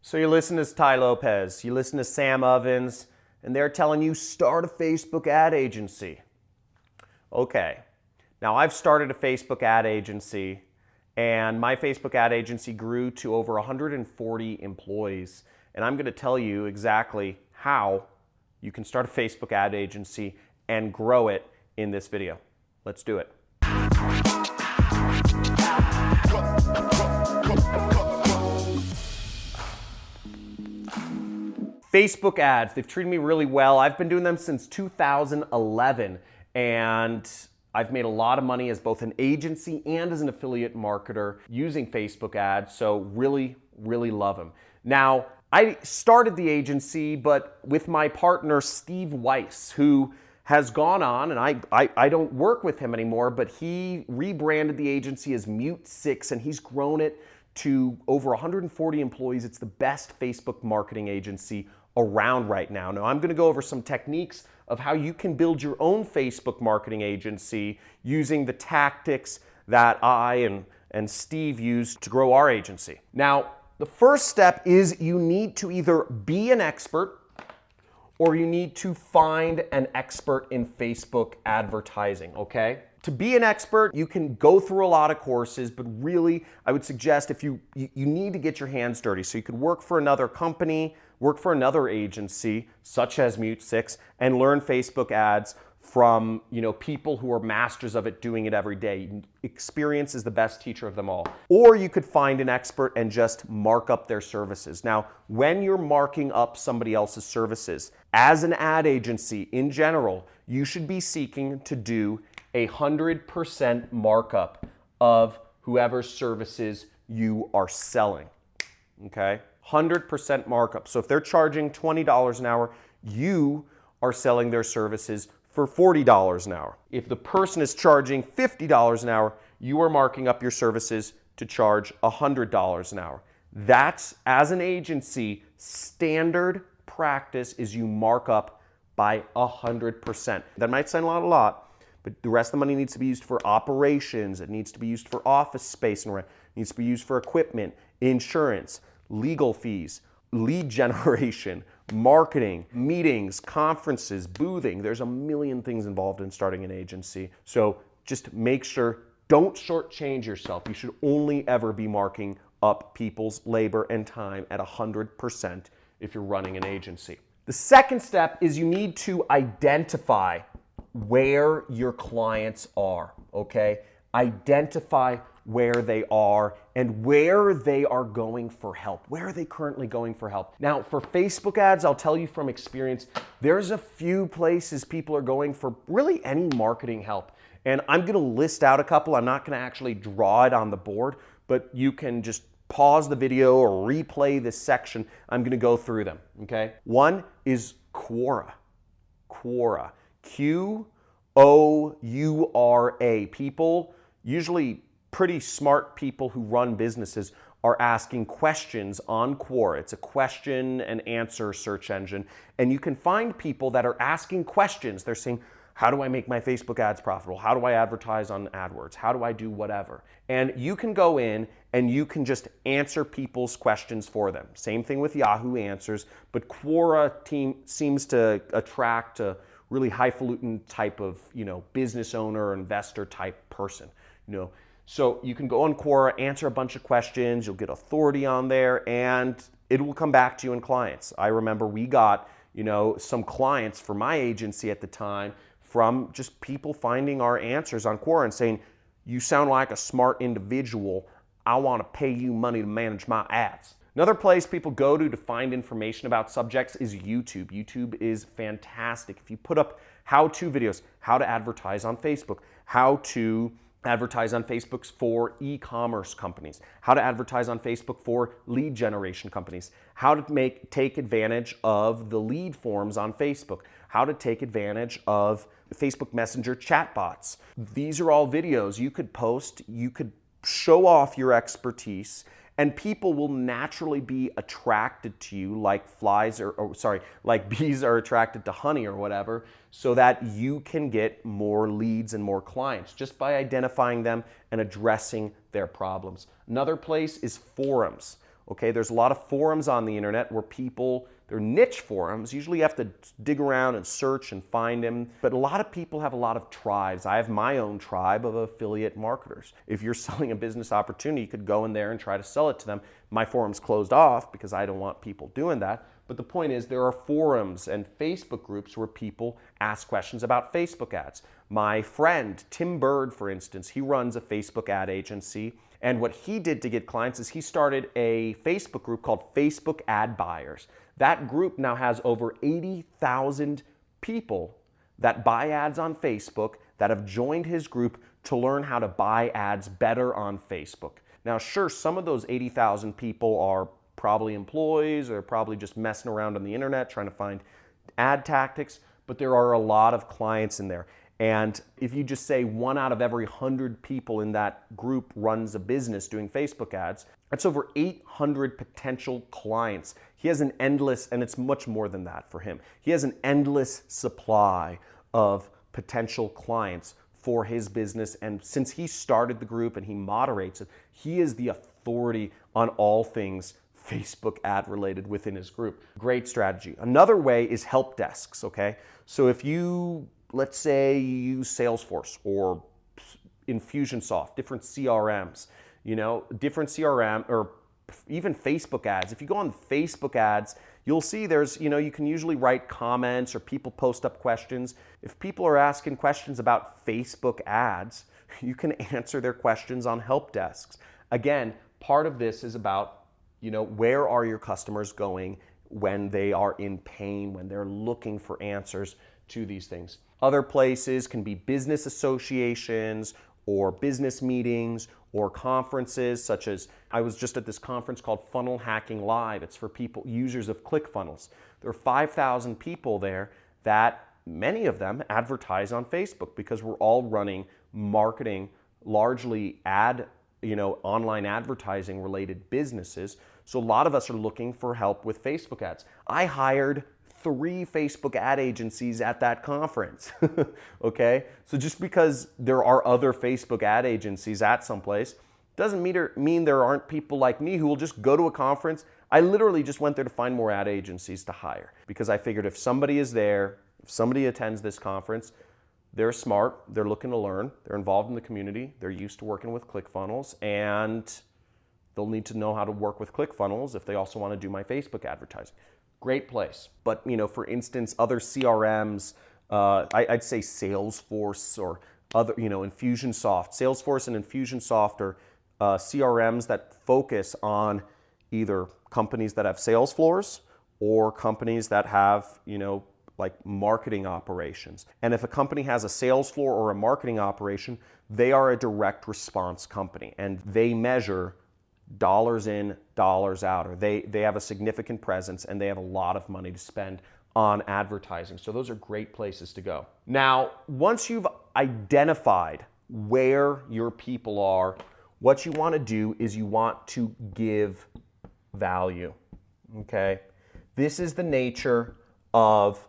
So you listen to Ty Lopez, you listen to Sam Ovens, and they're telling you start a Facebook ad agency. Okay, now I've started a Facebook ad agency, and my Facebook ad agency grew to over 140 employees. And I'm going to tell you exactly how you can start a Facebook ad agency and grow it in this video. Let's do it. Facebook ads, they've treated me really well. I've been doing them since 2011, and I've made a lot of money as both an agency and as an affiliate marketer using Facebook ads, so really, really love them. Now, I started the agency, but with my partner, Steve Weiss, who has gone on, and I don't work with him anymore, but he rebranded the agency as Mute6, and he's grown it to over 140 employees. It's the best Facebook marketing agency around right now. Now, I'm going to go over some techniques of how you can build your own Facebook marketing agency using the tactics that I and Steve used to grow our agency. Now, the first step is you need to either be an expert or you need to find an expert in Facebook advertising, okay? To be an expert, you can go through a lot of courses, but really, I would suggest if you need to get your hands dirty. So you could work for another company, work for another agency, such as Mute6, and learn Facebook ads from people who are masters of it, doing it every day. Experience is the best teacher of them all. Or you could find an expert and just mark up their services. Now, when you're marking up somebody else's services, as an ad agency in general, you should be seeking to do 100% markup of whoever's services you are selling, okay? 100% markup. So if they're charging $20 an hour, you are selling their services for $40 an hour. If the person is charging $50 an hour, you are marking up your services to charge $100 an hour. That's, as an agency, standard practice is you mark up by 100%. That might sound a lot, but the rest of the money needs to be used for operations. It needs to be used for office space and rent. It needs to be used for equipment, insurance, legal fees, lead generation, marketing, meetings, conferences, boothing. There's a million things involved in starting an agency. So just make sure, don't shortchange yourself. You should only ever be marking up people's labor and time at 100% if you're running an agency. The second step is you need to identify where your clients are, okay? Identify where they are and where they are going for help. Where are they currently going for help? Now, for Facebook ads, I'll tell you from experience, there's a few places people are going for really any marketing help. And I'm gonna list out a couple. I'm not gonna actually draw it on the board, but you can just pause the video or replay this section. I'm gonna go through them, okay? One is Quora. Quora. Q-O-U-R-A. People, usually pretty smart people who run businesses, are asking questions on Quora. It's a question and answer search engine. And you can find people that are asking questions. They're saying, how do I make my Facebook ads profitable? How do I advertise on AdWords? How do I do whatever? And you can go in and you can just answer people's questions for them. Same thing with Yahoo Answers, but Quora seems to attract a really highfalutin type of, business owner or investor type person, So you can go on Quora, answer a bunch of questions, you'll get authority on there, and it will come back to you in clients. I remember we got, some clients for my agency at the time from just people finding our answers on Quora and saying, you sound like a smart individual. I want to pay you money to manage my ads. Another place people go to find information about subjects is YouTube. YouTube is fantastic. If you put up how-to videos, how to advertise on Facebook, how to advertise on Facebook for e-commerce companies, how to advertise on Facebook for lead generation companies, how to take advantage of the lead forms on Facebook, how to take advantage of Facebook Messenger chatbots. These are all videos you could post, you could show off your expertise, and people will naturally be attracted to you like like bees are attracted to honey or whatever, so that you can get more leads and more clients just by identifying them and addressing their problems. Another place is forums. Okay, there's a lot of forums on the internet where people, they're niche forums. Usually you have to dig around and search and find them. But a lot of people have a lot of tribes. I have my own tribe of affiliate marketers. If you're selling a business opportunity, you could go in there and try to sell it to them. My forum's closed off because I don't want people doing that. But the point is, there are forums and Facebook groups where people ask questions about Facebook ads. My friend, Tim Bird, for instance, he runs a Facebook ad agency. And what he did to get clients is he started a Facebook group called Facebook Ad Buyers. That group now has over 80,000 people that buy ads on Facebook that have joined his group to learn how to buy ads better on Facebook. Now, sure, some of those 80,000 people are probably employees or probably just messing around on the internet trying to find ad tactics, but there are a lot of clients in there. And if you just say 1 out of every 100 people in that group runs a business doing Facebook ads, that's over 800 potential clients. He has an endless, and it's much more than that for him, he has an endless supply of potential clients for his business. And since he started the group and he moderates it, he is the authority on all things Facebook ad related within his group. Great strategy. Another way is help desks, okay? So if you, let's say you use Salesforce or Infusionsoft, different CRMs, different CRM or even Facebook ads. If you go on Facebook ads, you'll see there's, you can usually write comments or people post up questions. If people are asking questions about Facebook ads, you can answer their questions on help desks. Again, part of this is about, where are your customers going when they are in pain, when they're looking for answers to these things. Other places can be business associations or business meetings or conferences, such as I was just at this conference called Funnel Hacking Live. It's for people, users of ClickFunnels. There are 5,000 people there that many of them advertise on Facebook because we're all running marketing, largely online advertising related businesses. So a lot of us are looking for help with Facebook ads. I hired 3 Facebook ad agencies at that conference, okay? So just because there are other Facebook ad agencies at some place doesn't mean there aren't people like me who will just go to a conference. I literally just went there to find more ad agencies to hire because I figured if somebody is there, if somebody attends this conference, they're smart, they're looking to learn, they're involved in the community, they're used to working with ClickFunnels, and they'll need to know how to work with ClickFunnels if they also want to do my Facebook advertising. Great place. But, for instance, other CRMs, I'd say Salesforce or other, Infusionsoft. Salesforce and Infusionsoft are CRMs that focus on either companies that have sales floors or companies that have, like marketing operations. And if a company has a sales floor or a marketing operation, they are a direct response company and they measure dollars in, dollars out, or they have a significant presence and they have a lot of money to spend on advertising. So those are great places to go. Now, once you've identified where your people are, what you want to do is you want to give value, okay? This is the nature of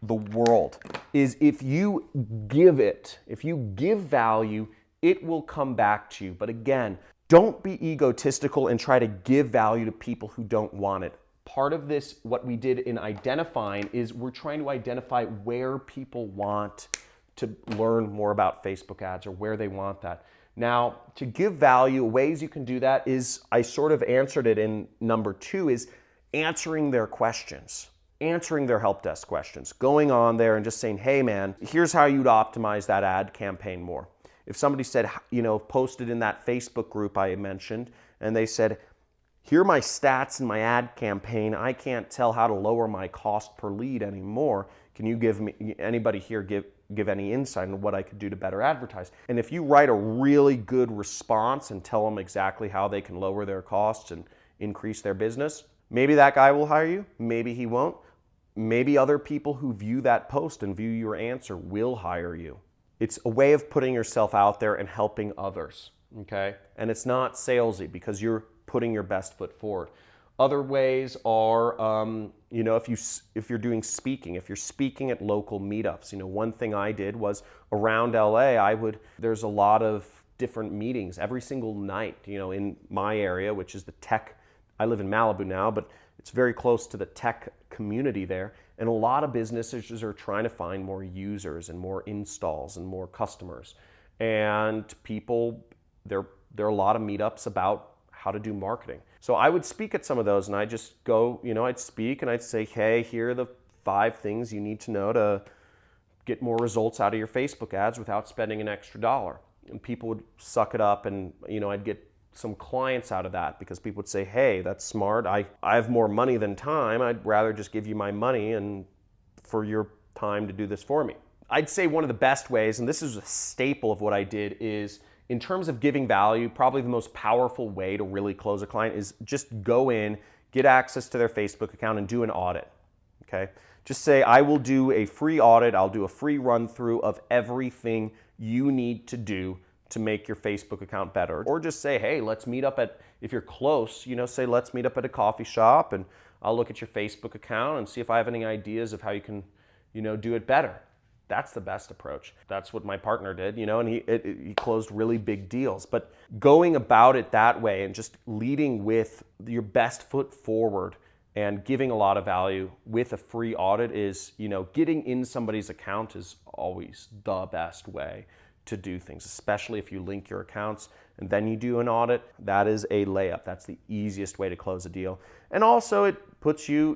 the world, is if you give value, it will come back to you. But again, don't be egotistical and try to give value to people who don't want it. Part of this, what we did in identifying, is we're trying to identify where people want to learn more about Facebook ads or where they want that. Now, to give value, ways you can do that is, I sort of answered it in number 2, is answering their questions, answering their help desk questions, going on there and just saying, hey man, here's how you'd optimize that ad campaign more. If somebody said, posted in that Facebook group I mentioned, and they said, here are my stats in my ad campaign, I can't tell how to lower my cost per lead anymore. Can you give me, anybody here give any insight on what I could do to better advertise? And if you write a really good response and tell them exactly how they can lower their costs and increase their business, maybe that guy will hire you, maybe he won't. Maybe other people who view that post and view your answer will hire you. It's a way of putting yourself out there and helping others, okay? And it's not salesy because you're putting your best foot forward. Other ways are, if you're doing speaking, if you're speaking at local meetups, one thing I did was around LA, there's a lot of different meetings every single night, in my area, which is the tech I live in Malibu now, but it's very close to the tech community there. And a lot of businesses are trying to find more users and more installs and more customers. And people, there are a lot of meetups about how to do marketing. So I would speak at some of those, and I just go, I'd speak and I'd say, hey, here are the 5 things you need to know to get more results out of your Facebook ads without spending an extra dollar. And people would suck it up, and I'd get some clients out of that because people would say, hey, that's smart. I have more money than time. I'd rather just give you my money and for your time to do this for me. I'd say one of the best ways, and this is a staple of what I did, is in terms of giving value, probably the most powerful way to really close a client is just go in, get access to their Facebook account and do an audit, okay? Just say, I will do a free audit. I'll do a free run through of everything you need to do to make your Facebook account better. Or just say, hey, let's meet up at, if you're close, say, let's meet up at a coffee shop and I'll look at your Facebook account and see if I have any ideas of how you can, do it better. That's the best approach. That's what my partner did, and he closed really big deals. But going about it that way and just leading with your best foot forward and giving a lot of value with a free audit is, getting in somebody's account is always the best way to do things, especially if you link your accounts and then you do an audit. That is a layup. That's the easiest way to close a deal. And also it puts you,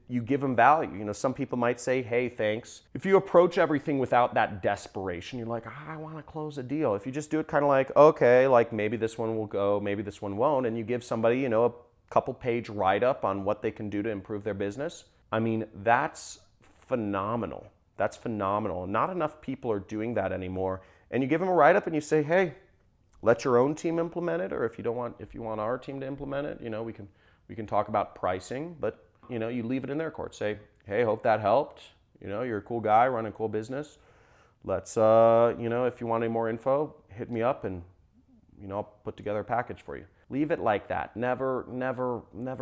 you give them value. Some people might say, hey, thanks. If you approach everything without that desperation, you're like, I want to close a deal. If you just do it kind of like, okay, like maybe this one will go, maybe this one won't, and you give somebody, a couple page write-up on what they can do to improve their business, I mean, that's phenomenal. That's phenomenal. Not enough people are doing that anymore. And you give them a write-up and you say, hey, let your own team implement it, or if you want our team to implement it, we can talk about pricing, but you leave it in their court. Say, hey, hope that helped. You're a cool guy running a cool business. Let's if you want any more info, hit me up and I'll put together a package for you. Leave it like that. Never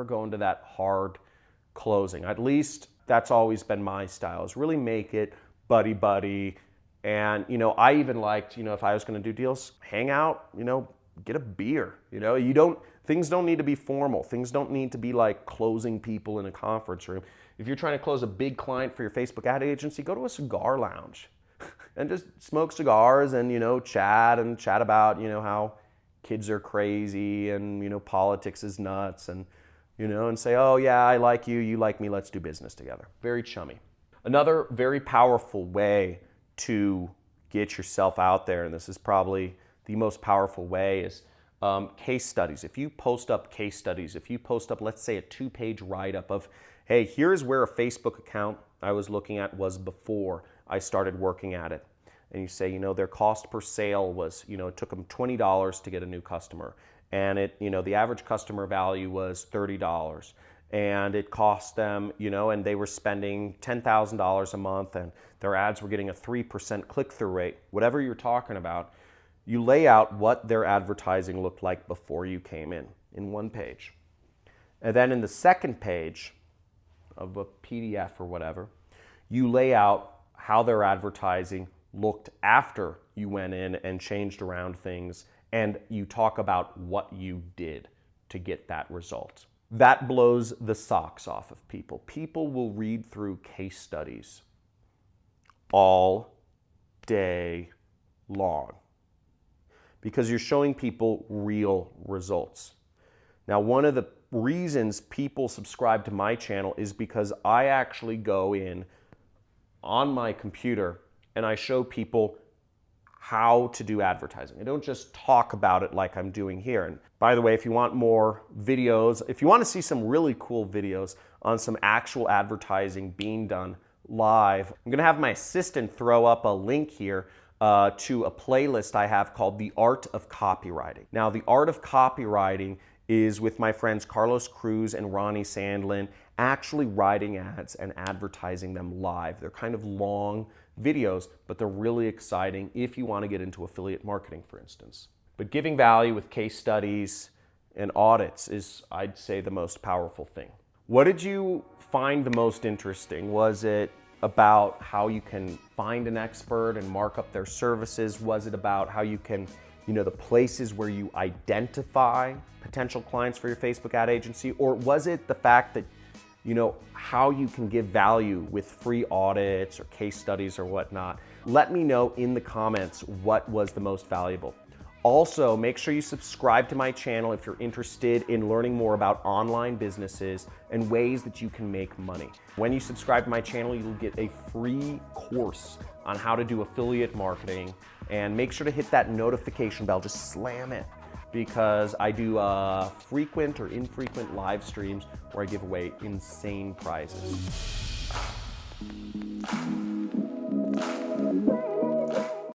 go into that hard closing. At least that's always been my style, is really make it buddy. And, I even liked, if I was going to do deals, hang out, get a beer, things don't need to be formal. Things don't need to be like closing people in a conference room. If you're trying to close a big client for your Facebook ad agency, go to a cigar lounge and just smoke cigars and, chat about, how kids are crazy and, politics is nuts and, and say, oh yeah, I like you, you like me, let's do business together. Very chummy. Another very powerful way to get yourself out there, and this is probably the most powerful way, is case studies. If you post up case studies, if you post up, let's say, a 2-page write-up of, hey, here's where a Facebook account I was looking at was before I started working at it. And you say, their cost per sale was, it took them $20 to get a new customer. And the average customer value was $30. And it cost them, and they were spending $10,000 a month and their ads were getting a 3% click-through rate. Whatever you're talking about, you lay out what their advertising looked like before you came in one page. And then in the second page of a PDF or whatever, you lay out how their advertising looked after you went in and changed around things, and you talk about what you did to get that result. That blows the socks off of people. People will read through case studies all day long because you're showing people real results. Now, one of the reasons people subscribe to my channel is because I actually go in on my computer and I show people how to do advertising. I don't just talk about it like I'm doing here. And by the way, if you want more videos, if you want to see some really cool videos on some actual advertising being done live, I'm gonna have my assistant throw up a link here to a playlist I have called The Art of Copywriting. Now, The Art of Copywriting is with my friends Carlos Cruz and Ronnie Sandlin, actually writing ads and advertising them live. They're kind of long videos, but they're really exciting if you want to get into affiliate marketing, for instance. But giving value with case studies and audits is, I'd say, the most powerful thing. What did you find the most interesting? Was it about how you can find an expert and mark up their services? Was it about how you can the places where you identify potential clients for your Facebook ad agency? Or was it the fact that, how you can give value with free audits or case studies or whatnot? Let me know in the comments what was the most valuable. Also, make sure you subscribe to my channel if you're interested in learning more about online businesses and ways that you can make money. When you subscribe to my channel, you'll get a free course on how to do affiliate marketing, and make sure to hit that notification bell, just slam it, because I do frequent or infrequent live streams where I give away insane prizes.